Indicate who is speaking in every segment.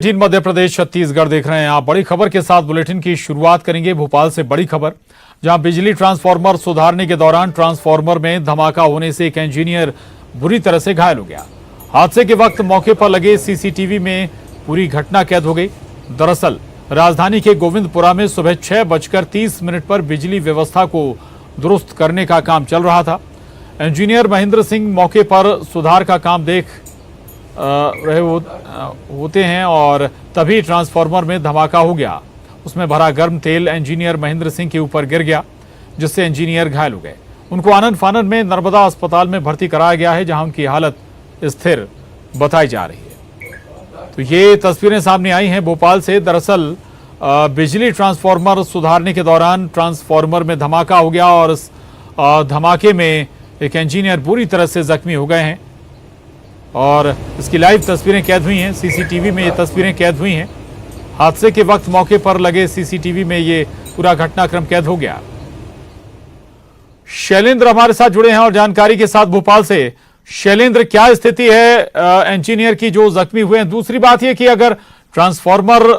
Speaker 1: मध्य प्रदेश छत्तीसगढ़ देख रहे हैं आप। बड़ी खबर के साथ बुलेटिन की शुरुआत करेंगे। भोपाल से बड़ी खबर, जहां बिजली ट्रांसफार्मर सुधारने के दौरान ट्रांसफार्मर में धमाका होने से एक इंजीनियर बुरी तरह से घायल हो गया। हादसे के वक्त मौके पर लगे सीसीटीवी में पूरी घटना कैद हो गई। दरअसल राजधानी के गोविंदपुरा में सुबह 6:30 पर बिजली व्यवस्था को दुरुस्त करने का काम चल रहा था। इंजीनियर महेंद्र सिंह मौके पर सुधार का काम देख रहे होते हैं और तभी ट्रांसफार्मर में धमाका हो गया। उसमें भरा गर्म तेल इंजीनियर महेंद्र सिंह के ऊपर गिर गया, जिससे इंजीनियर घायल हो गए। उनको आनन फानन में नर्मदा अस्पताल में भर्ती कराया गया है, जहां उनकी हालत स्थिर बताई जा रही है। तो ये तस्वीरें सामने आई हैं भोपाल से। दरअसल बिजली ट्रांसफार्मर सुधारने के दौरान ट्रांसफार्मर में धमाका हो गया और इस धमाके में एक इंजीनियर बुरी तरह से जख्मी हो गए हैं और इसकी लाइव तस्वीरें कैद हुई हैं। सीसीटीवी में ये तस्वीरें कैद हुई हैं। हादसे के वक्त मौके पर लगे सीसीटीवी में ये पूरा घटनाक्रम कैद हो गया। शैलेंद्र हमारे साथ जुड़े हैं और जानकारी के साथ भोपाल से। शैलेंद्र, क्या स्थिति है इंजीनियर की जो जख्मी हुए हैं? दूसरी बात यह कि अगर ट्रांसफार्मर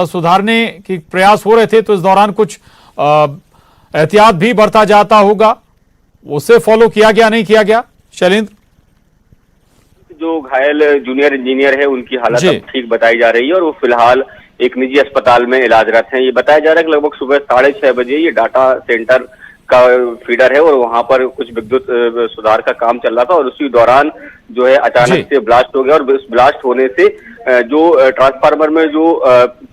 Speaker 1: सुधारने के प्रयास हो रहे थे तो इस दौरान कुछ एहतियात भी बरता जाता होगा, उसे फॉलो किया गया नहीं किया गया? शैलेंद्र,
Speaker 2: जो घायल जूनियर इंजीनियर है उनकी हालत अब ठीक बताई जा रही है और वो फिलहाल एक निजी अस्पताल में इलाजरत हैं। ये बताया जा रहा है कि लगभग सुबह 6:30 बजे ये डाटा सेंटर का फीडर है और वहां पर कुछ विद्युत सुधार का काम चल रहा था और उसी दौरान जो है अचानक से ब्लास्ट हो गया और इस ब्लास्ट होने से जो ट्रांसफार्मर में जो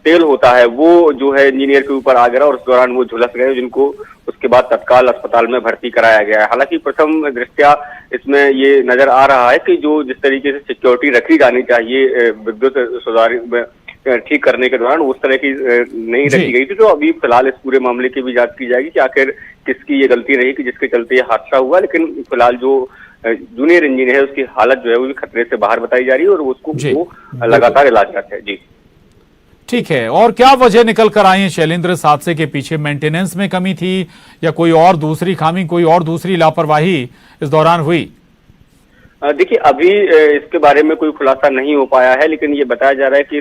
Speaker 2: तेल होता है वो जो है इंजीनियर के ऊपर आ गया और उस दौरान वो झुलस गए, जिनको उसके बाद तत्काल अस्पताल में भर्ती कराया गया है। हालांकि प्रथम दृष्टया इसमें ये नजर आ रहा है कि जो जिस तरीके से सिक्योरिटी रखी जानी चाहिए विद्युत सुधार ठीक करने के दौरान उस तरह की नहीं रखी गई थी। तो अभी फिलहाल इस पूरे मामले की भी जांच की जाएगी कि आखिर किसकी ये गलती रही कि जिसके चलते ये हादसा हुआ। लेकिन फिलहाल जो जूनियर इंजीनियर है उसकी हालत जो है वो भी खतरे से बाहर बताई जा रही है और उसको वो लगातार इलाजरत है। जी
Speaker 1: ठीक है। और क्या वजह निकल कर आई है शैलेंद्र इस हादसे के पीछे? मेंटेनेंस में कमी थी या कोई और दूसरी खामी, कोई और दूसरी लापरवाही इस दौरान हुई?
Speaker 2: देखिए, अभी इसके बारे में कोई खुलासा नहीं हो पाया है, लेकिन ये बताया जा रहा है कि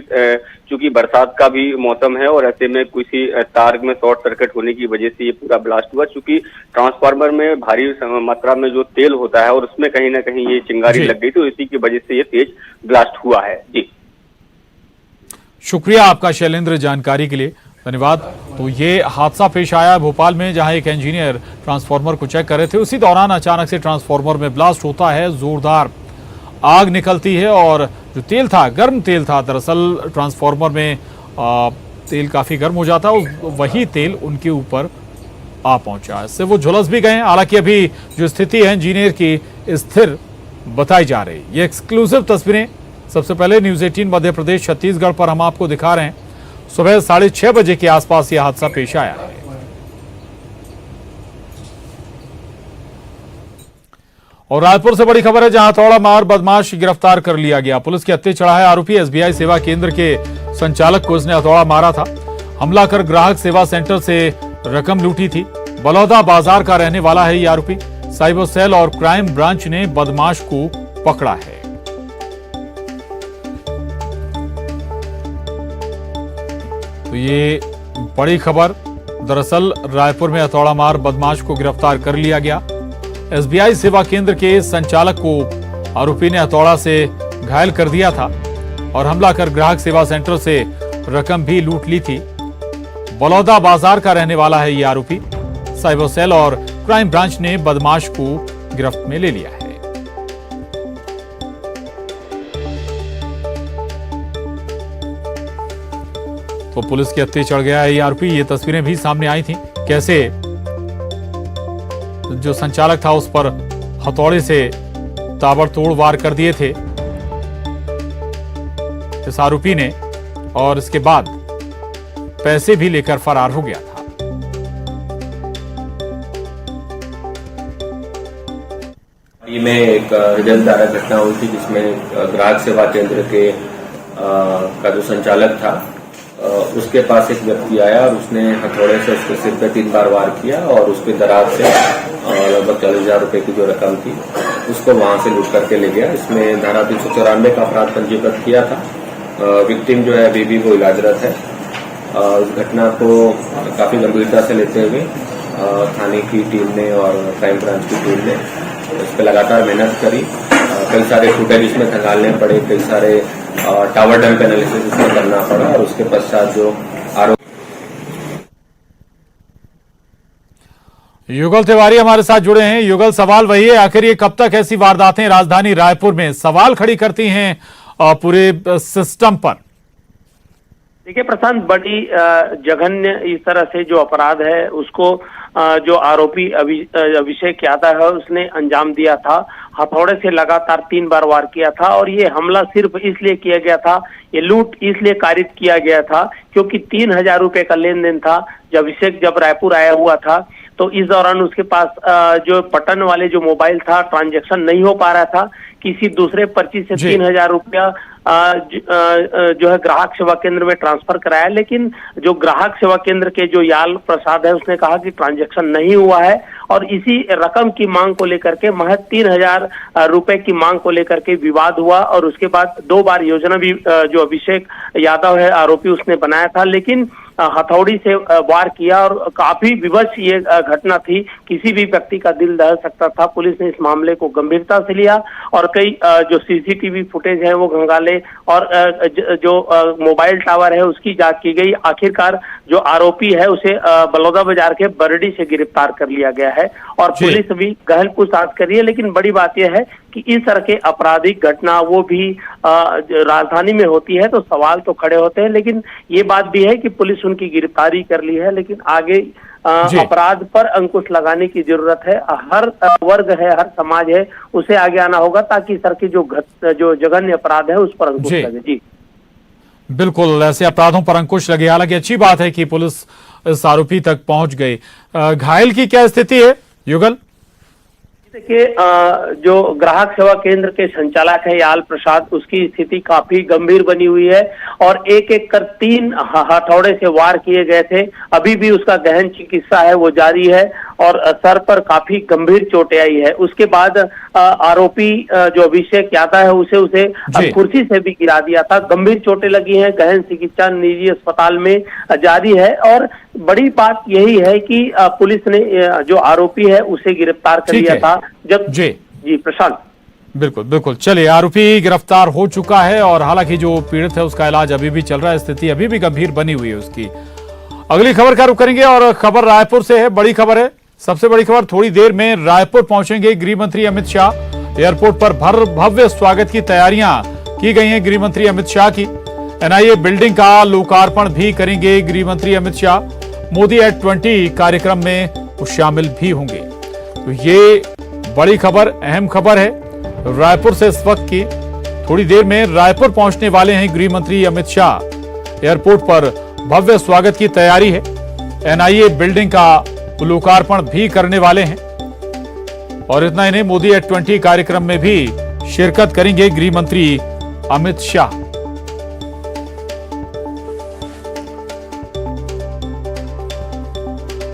Speaker 2: चूंकि बरसात का भी मौसम है और ऐसे में किसी तार में शॉर्ट सर्किट होने की वजह से ये पूरा ब्लास्ट हुआ। चूंकि ट्रांसफार्मर में भारी मात्रा में जो तेल होता है और उसमें कहीं ना कहीं ये चिंगारी लग गई, तो इसी की वजह से ये तेज ब्लास्ट हुआ है। जी
Speaker 1: शुक्रिया आपका शैलेंद्र, जानकारी के लिए धन्यवाद। तो ये हादसा पेश आया भोपाल में, जहां एक इंजीनियर ट्रांसफार्मर को चेक कर रहे थे। उसी दौरान अचानक से ट्रांसफार्मर में ब्लास्ट होता है, जोरदार आग निकलती है और जो तेल था, गर्म तेल था। दरअसल ट्रांसफार्मर में तेल काफी गर्म हो जाता है, वही तेल उनके ऊपर आ पहुंचा। इससे वो झुलस भी गए। हालांकि अभी जो स्थिति है इंजीनियर की स्थिर बताई जा रही। ये एक्सक्लूसिव तस्वीरें सबसे पहले न्यूज 18 मध्य प्रदेश छत्तीसगढ़ पर हम आपको दिखा रहे हैं। सुबह 6:30 बजे के आसपास यह हादसा पेश आया है। और रायपुर से बड़ी खबर है, जहां हथौड़ा मार बदमाश गिरफ्तार कर लिया गया। पुलिस के हत्थे चढ़ा है आरोपी। एसबीआई सेवा केंद्र के संचालक को इसने हथौड़ा मारा था। हमला कर ग्राहक सेवा सेंटर से रकम लूटी थी। बलौदा बाजार का रहने वाला है ये आरोपी। साइबर सेल और क्राइम ब्रांच ने बदमाश को पकड़ा है। तो ये बड़ी खबर, दरअसल रायपुर में हथौड़ा मार बदमाश को गिरफ्तार कर लिया गया। एसबीआई सेवा केंद्र के संचालक को आरोपी ने हथौड़ा से घायल कर दिया था और हमला कर ग्राहक सेवा सेंटर से रकम भी लूट ली थी। बलौदा बाजार का रहने वाला है ये आरोपी। साइबर सेल और क्राइम ब्रांच ने बदमाश को गिरफ्त में ले लिया है। तो पुलिस के हत्थे चढ़ गया है ये आरोपी। ये तस्वीरें भी सामने आई थी, कैसे जो संचालक था उस पर हथौड़े से ताबड़तोड़ वार कर दिए थे इस आरोपी ने और इसके बाद पैसे भी लेकर फरार हो गया था।
Speaker 3: ये में एक हृदयद्वारक घटना हुई थी, जिसमें ग्राहक सेवा केंद्र के का जो संचालक था उसके पास एक व्यक्ति आया और उसने हथौड़े से उसके सिर पे 3 बार वार किया और उसके दराज से लगभग 40,000 रुपए की जो रकम थी उसको वहां से लूट करके ले गया। इसमें धारा 394 का अपराध पंजीकृत किया था विक्टिम जो है अभी भी वो इलाजरत है। इस घटना को काफी गंभीरता से लेते हुए थाने की टीम ने और क्राइम ब्रांच की टीम ने इस पर लगातार मेहनत करी। कई सारे फुटेज इसमें खंगालने पड़े, कई सारे टावर डंप एनालिसिस इसमें करना पड़ा और उसके पश्चात जो आरोप।
Speaker 1: युगल तिवारी हमारे साथ जुड़े हैं। युगल, सवाल वही है, आखिर ये कब तक ऐसी वारदातें राजधानी रायपुर में सवाल खड़ी करती हैं पूरे सिस्टम पर?
Speaker 4: देखिए प्रशांत, बड़ी जघन्य इस तरह से जो अपराध है उसको जो आरोपी अभिषेक यादव है उसने अंजाम दिया था। हथौड़े से लगातार 3 बार वार किया था और ये हमला सिर्फ इसलिए किया गया था, ये लूट इसलिए कारित किया गया था क्योंकि 3000 रुपए का लेन देन था। जब अभिषेक रायपुर आया हुआ था तो इस दौरान उसके पास जो बटन वाले जो मोबाइल था, ट्रांजैक्शन नहीं हो पा रहा था। किसी दूसरे पर्ची से 3000 रुपया जो है ग्राहक सेवा केंद्र में ट्रांसफर कराया, लेकिन जो ग्राहक सेवा केंद्र के जो याल प्रसाद है उसने कहा कि ट्रांजैक्शन नहीं हुआ है और इसी रकम की मांग को लेकर के महज 3000 रुपए की मांग को लेकर के विवाद हुआ और उसके बाद 2 बार योजना भी जो अभिषेक यादव है आरोपी उसने बनाया था, लेकिन हथौड़ी से वार किया और काफी विवश ये घटना थी। किसी भी व्यक्ति का दिल दहल सकता था। पुलिस ने इस मामले को गंभीरता से लिया और कई जो सीसीटीवी फुटेज है वो खंगाले और जो मोबाइल टावर है उसकी जांच की गई। आखिरकार जो आरोपी है उसे बलौदा बाजार के बरडी से गिरफ्तार कर लिया गया है और पुलिस भी गहन पूछताछ कर रही है। लेकिन बड़ी बात यह है कि इस तरह के आपराधिक घटना वो भी राजधानी में होती है तो सवाल तो खड़े होते हैं, लेकिन ये बात भी है कि पुलिस उनकी गिरफ्तारी कर ली है, लेकिन आगे अपराध पर अंकुश लगाने की जरूरत है। हर वर्ग है, हर समाज है, उसे आगे आना होगा ताकि इस तरह के जो जघन्य अपराध है उस पर अंकुश लगे। जी
Speaker 1: बिल्कुल, ऐसे अपराधों पर अंकुश लगे। हालांकि अच्छी बात है कि पुलिस इस आरोपी तक पहुंच गई। घायल की क्या स्थिति है युगल?
Speaker 4: देखिए, जो ग्राहक सेवा केंद्र के संचालक है याल प्रसाद, उसकी स्थिति काफी गंभीर बनी हुई है और एक एक कर 3 हथौड़े से वार किए गए थे। अभी भी उसका गहन चिकित्सा है वो जारी है और सर पर काफी गंभीर चोटें आई है। उसके बाद आरोपी जो अभिषेक यादव है उसे कुर्सी से भी गिरा दिया था। गंभीर चोटें लगी हैं, गहन चिकित्सा निजी अस्पताल में जारी है और बड़ी बात यही है कि पुलिस ने जो आरोपी है उसे गिरफ्तार कर लिया था। जब जी प्रशांत,
Speaker 1: बिल्कुल बिल्कुल, चलिए, आरोपी गिरफ्तार हो चुका है और हालांकि जो पीड़ित है उसका इलाज अभी भी चल रहा है, स्थिति अभी भी गंभीर बनी हुई है उसकी। अगली खबर का रुख करेंगे और खबर रायपुर से है। बड़ी खबर है, सबसे बड़ी खबर। थोड़ी देर में रायपुर पहुंचेंगे गृह मंत्री अमित शाह। एयरपोर्ट पर भव्य स्वागत की तैयारियां की गई हैं गृह मंत्री अमित शाह की। एनआईए बिल्डिंग का लोकार्पण भी करेंगे गृह मंत्री अमित शाह। मोदी एट 20 कार्यक्रम में वो शामिल भी होंगे। तो ये बड़ी खबर, अहम खबर है रायपुर से इस वक्त की। थोड़ी देर में रायपुर पहुंचने वाले हैं गृह मंत्री अमित शाह। एयरपोर्ट पर भव्य स्वागत की तैयारी है। एनआईए बिल्डिंग का लोकार्पण भी करने वाले हैं और इतना ही नहीं, मोदी एट 20 कार्यक्रम में भी शिरकत करेंगे गृह मंत्री अमित शाह।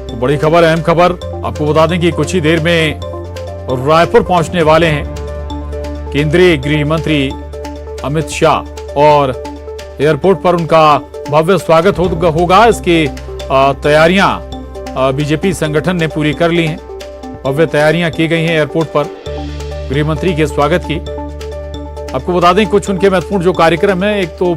Speaker 1: तो बड़ी खबर, अहम खबर, आपको बता दें कि कुछ ही देर में रायपुर पहुंचने वाले हैं केंद्रीय गृह मंत्री अमित शाह और एयरपोर्ट पर उनका भव्य स्वागत होगा। इसकी तैयारियां बीजेपी संगठन ने पूरी कर ली हैं। भव्य तैयारियां की गई हैं एयरपोर्ट पर गृह मंत्री के स्वागत की। आपको बता दें कुछ उनके महत्वपूर्ण जो कार्यक्रम है, एक तो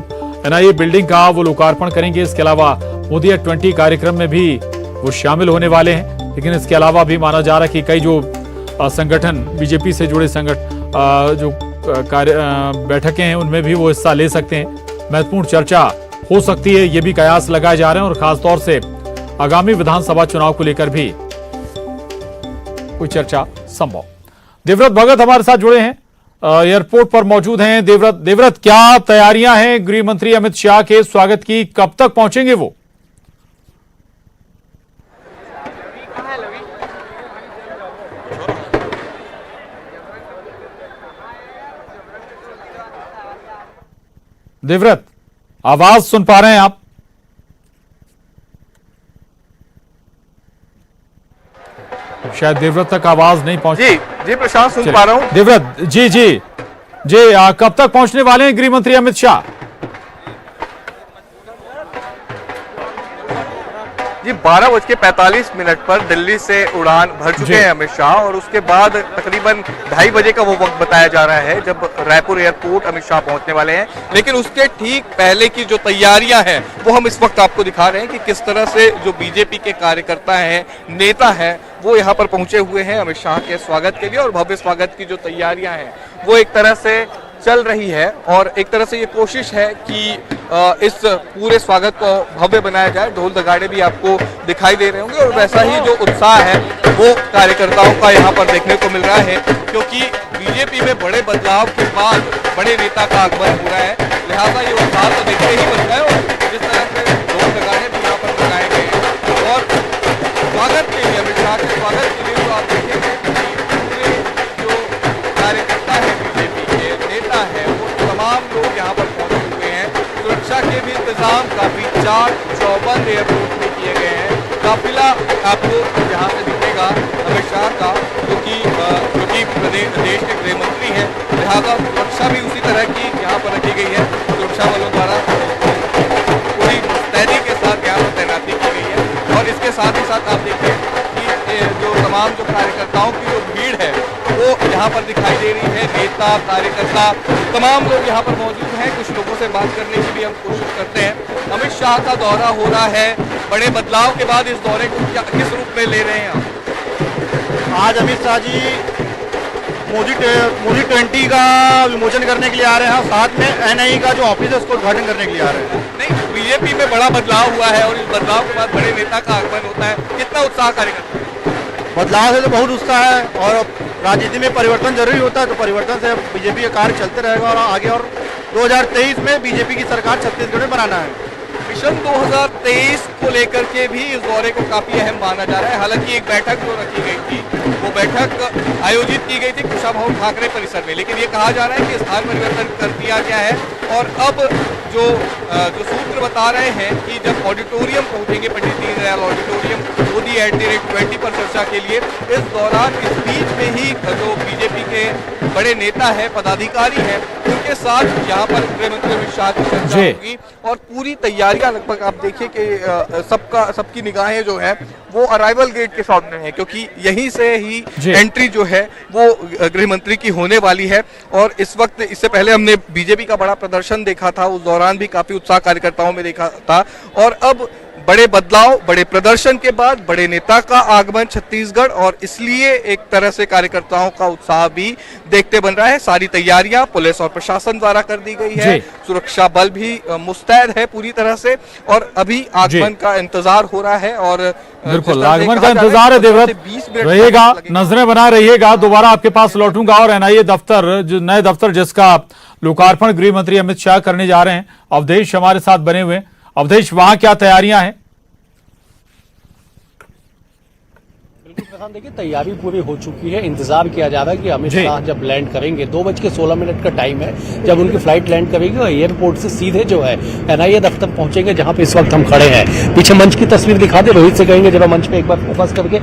Speaker 1: एनआईए बिल्डिंग का वो लोकार्पण करेंगे। इसके अलावा मोदी एट 20 कार्यक्रम में भी वो शामिल होने वाले हैं। लेकिन इसके अलावा भी माना जा रहा है कि कई जो संगठन, बीजेपी से जुड़े जो बैठकें हैं उनमें भी वो हिस्सा ले सकते हैं। महत्वपूर्ण चर्चा हो सकती है, ये भी कयास लगाए जा रहे हैं और खासतौर से आगामी विधानसभा चुनाव को लेकर भी कोई चर्चा संभव। देवव्रत भगत हमारे साथ जुड़े हैं, एयरपोर्ट पर मौजूद हैं। देवव्रत, क्या तैयारियां हैं गृह मंत्री अमित शाह के स्वागत की? कब तक पहुंचेंगे वो? देवव्रत, आवाज सुन पा रहे हैं आप? शायद देवव्रत तक आवाज नहीं पहुंची।
Speaker 5: जी प्रशांत, सुन पा रहा हूं।
Speaker 1: देवव्रत जी, कब तक पहुंचने वाले हैं गृह मंत्री अमित शाह?
Speaker 5: जी 12:45 पर दिल्ली से उड़ान भर चुके हैं अमित शाह और उसके बाद तकरीबन 2:30 बजे का वो वक्त बताया जा रहा है जब रायपुर एयरपोर्ट अमित शाह पहुंचने वाले हैं। लेकिन उसके ठीक पहले की जो तैयारियां हैं वो हम इस वक्त आपको दिखा रहे हैं कि किस तरह से जो बीजेपी के कार्यकर्ता हैं, नेता हैं, वो यहाँ पर पहुंचे हुए हैं अमित शाह के स्वागत के लिए और भव्य स्वागत की जो तैयारियां हैं वो एक तरह से चल रही है और एक तरह से ये कोशिश है कि इस पूरे स्वागत को भव्य बनाया जाए। ढोल नगाड़े भी आपको दिखाई दे रहे होंगे और वैसा ही जो उत्साह है वो कार्यकर्ताओं का यहाँ पर देखने को मिल रहा है क्योंकि बीजेपी में बड़े बदलाव के बाद बड़े नेता का आगमन हो रहा है, लिहाजा ये उत्साह तो देखते ही बनता है और जिस तरह से ढोल नगाड़े भी यहाँ पर लगाए गए हैं और स्वागत के लिए, अमित शाह के स्वागत के लिए तो आप देखेंगे पूरे जो कार्यकर्ता है बीजेपी के नेता है वो तमाम लोग यहाँ पर पहुंचे हुए हैं। सुरक्षा के भी इंतजाम काफी चाक चौबंद एयरपोर्ट में किए गए हैं। काफिला आपको यहाँ से दिखेगा अमित शाह का क्योंकि देश के गृह मंत्री हैं, लिहाजा सुरक्षा भी उसी तरह की यहाँ पर रखी गई है। सुरक्षा बलों द्वारा पूरी मुस्तैदी के साथ यहाँ पर तैनाती की गई है और इसके साथ ही साथ आप देखिए कि जो तमाम जो कार्यकर्ताओं की जो भीड़ है वो यहाँ पर दिखाई दे रही है। नेता, कार्यकर्ता, तमाम लोग यहाँ पर मौजूद हैं। कुछ लोगों से बात करने की भी हम कोशिश करते हैं। अमित शाह का दौरा हो रहा है, बड़े बदलाव के बाद इस दौरे को किस रूप में ले रहे हैं आप?
Speaker 6: आज अमित शाह जी मोदी 20 का विमोचन करने के लिए आ रहे हैं और साथ में NIE का जो ऑफिस है उसको उद्घाटन करने के लिए आ रहे हैं।
Speaker 5: नहीं, बीजेपी में बड़ा बदलाव हुआ है और इस बदलाव के बाद बड़े नेता का आगमन होता है, कितना उत्साह कार्यकर्ता?
Speaker 6: बदलाव से तो बहुत उत्साह है और राजनीति में परिवर्तन जरूरी होता है तो परिवर्तन से बीजेपी का कार्य चलते रहेगा और आगे और 2023 में बीजेपी की सरकार छत्तीसगढ़ में बनाना है।
Speaker 5: मिशन 2023 को लेकर के भी इस दौरे को काफी अहम माना जा रहा है। हालांकि एक बैठक जो रखी गई थी वो बैठक आयोजित की गई थी कुशाभाऊ ठाकरे परिसर में, लेकिन ये कहा जा रहा है कि स्थान परिवर्तन कर दिया गया है और अब जो सूत्र बता रहे हैं कि जब ऑडिटोरियम पहुंचेंगे, पंडित दीनदयाल ऑडिटोरियम मोदी@20 पर चर्चा के लिए, इस दौरान इस बीच में ही जो बीजेपी के बड़े नेता है, पदाधिकारी हैं, उनके साथ यहाँ पर गृह मंत्री अमित शाह की चर्चा होगी और पूरी तैयारियां लगभग आप देखिए कि सबकी निगाहें जो है वो अराइवल गेट के सामने है क्योंकि यहीं से ही एंट्री जो है वो गृह मंत्री की होने वाली है। और इस वक्त, इससे पहले हमने बीजेपी का बड़ा प्रदर्शन देखा था, उस दौरान भी काफी उत्साह कार्यकर्ताओं में देखा था और अब बड़े बदलाव, बड़े प्रदर्शन के बाद बड़े नेता का आगमन छत्तीसगढ़ और इसलिए एक तरह से कार्यकर्ताओं का उत्साह भी देखते बन रहा है। सारी तैयारियां पुलिस और प्रशासन द्वारा कर दी गई है, सुरक्षा बल भी मुस्तैद है पूरी तरह से और अभी आगमन का इंतजार हो रहा है और
Speaker 1: बिल्कुल आगमन का इंतजार है। देवव्रत रहिएगा, नजरें बना रहिएगा। दोबारा आपके पास लौटूंगा और NIA दफ्तर, जो नए दफ्तर जिसका लोकार्पण गृह मंत्री अमित शाह करने जा रहे हैं, अवधेश हमारे साथ बने हुए। अवधेश, वहां क्या तैयारियां हैं?
Speaker 7: प्रशांत, देखिए तैयारी पूरी हो चुकी है। इंतजार किया जा रहा है कि अमित शाह जब लैंड करेंगे, 2:16 का टाइम है जब उनकी फ्लाइट लैंड करेगी और एयरपोर्ट से सीधे जो है NIA दफ्तर पहुंचेंगे जहां पे इस वक्त हम खड़े हैं। पीछे मंच की तस्वीर दिखा दे, रोहित से कहेंगे जरा मंच पे एक बार फोकस करके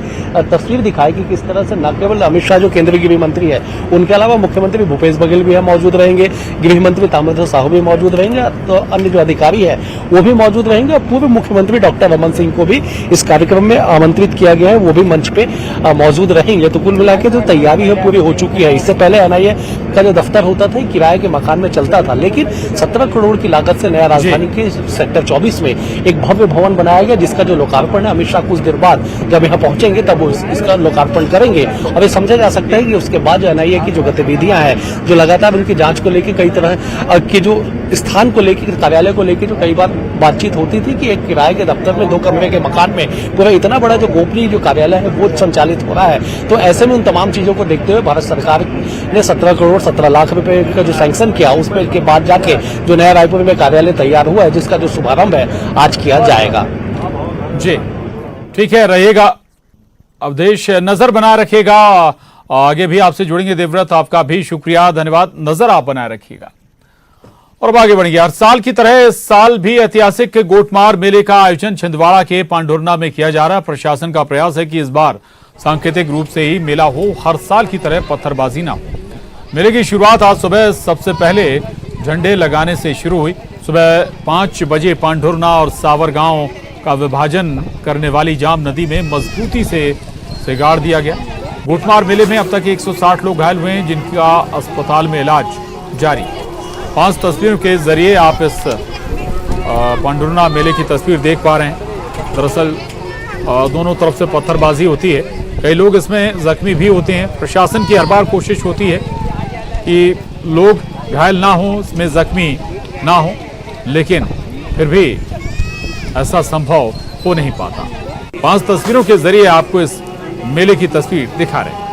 Speaker 7: तस्वीर दिखाए कि किस तरह से न केवल अमित शाह जो केंद्रीय गृह मंत्री है, उनके अलावा मुख्यमंत्री भूपेश बघेल भी मौजूद रहेंगे, गृह मंत्री ताम्रध्वज साहू भी मौजूद रहेंगे, तो अन्य जो अधिकारी है वो भी मौजूद रहेंगे और पूर्व मुख्यमंत्री डॉक्टर रमन सिंह को भी इस कार्यक्रम में आमंत्रित किया गया है, वो भी मंच पे मौजूद रहेंगे। तो कुल मिला के जो तैयारी है पूरी हो चुकी है। इससे पहले NIA का जो दफ्तर होता था किराए के मकान में चलता था, लेकिन 17 करोड़ की लागत से नया राजधानी के सेक्टर 24 में एक भव्य भवन बनाया गया जिसका जो लोकार्पण है अमित शाह कुछ देर बाद जब यहाँ पहुंचेंगे तब वो इसका लोकार्पण करेंगे। और ये समझा जा सकता है कि उसके बाद जो NIA की जो गतिविधियां हैं, जो लगातार उनकी जांच को लेकर कई तरह की जो स्थान को लेकर, कार्यालय को लेकर जो कई बार बातचीत होती थी कि एक किराए के दफ्तर में 2 कमरे के मकान में पूरा इतना बड़ा जो गोपनीय जो कार्यालय है वो संचालित हो रहा है। तो ऐसे में उन तमाम चीजों को देखते हुए भारत सरकार ने 17 करोड़ 17 लाख रुपए का जो सैंक्शन किया, उसमें के बाद जाके जो नया रायपुर में कार्यालय तैयार हुआ है जिसका जो शुभारंभ है आज किया जाएगा।
Speaker 1: जी ठीक है, रहिएगा अवधेश, नजर बना रखिएगा। आगे भी आपसे जुड़ेंगे। देवव्रत, आपका भी शुक्रिया, धन्यवाद। नजर आप बनाए रखिएगा। और अब आगे बढ़ेंगे। हर साल की तरह इस साल भी ऐतिहासिक गोटमार मेले का आयोजन छिंदवाड़ा के पांडुरना में किया जा रहा है। प्रशासन का प्रयास है कि इस बार सांकेतिक रूप से ही मेला हो, हर साल की तरह पत्थरबाजी ना हो। मेले की शुरुआत आज सुबह सबसे पहले झंडे लगाने से शुरू हुई। सुबह 5 बजे पांडुरना और सावर गांव का विभाजन करने वाली जाम नदी में मजबूती से गाड़ दिया गया। गोटमार मेले में अब तक 160 लोग घायल हुए हैं, जिनका अस्पताल में इलाज जारी। 5 तस्वीरों के जरिए आप इस पांडुरना मेले की तस्वीर देख पा रहे हैं। दरअसल दोनों तरफ से पत्थरबाजी होती है, कई लोग इसमें जख्मी भी होते हैं। प्रशासन की हर बार कोशिश होती है कि लोग घायल ना हो, इसमें जख्मी ना हो, लेकिन फिर भी ऐसा संभव हो नहीं पाता। 5 तस्वीरों के जरिए आपको इस मेले की तस्वीर दिखा रहे हैं।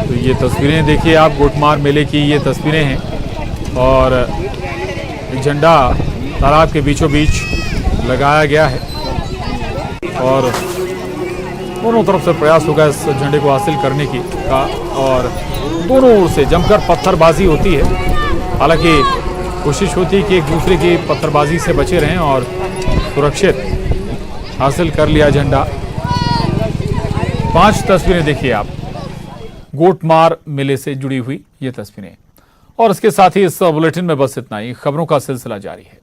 Speaker 1: तो ये तस्वीरें देखिए आप, गोटमार मेले की ये तस्वीरें हैं और झंडा तालाब के बीचों बीच लगाया गया है और दोनों तरफ से प्रयास होगा इस झंडे को हासिल करने की का, और दोनों ओर से जमकर पत्थरबाजी होती है। हालांकि कोशिश होती है कि एक दूसरे की पत्थरबाजी से बचे रहें और सुरक्षित हासिल कर लिया झंडा। 5 तस्वीरें देखिए आप, गोटमार मेले से जुड़ी हुई ये तस्वीरें। और इसके साथ ही इस बुलेटिन में बस इतना ही। खबरों का सिलसिला जारी है।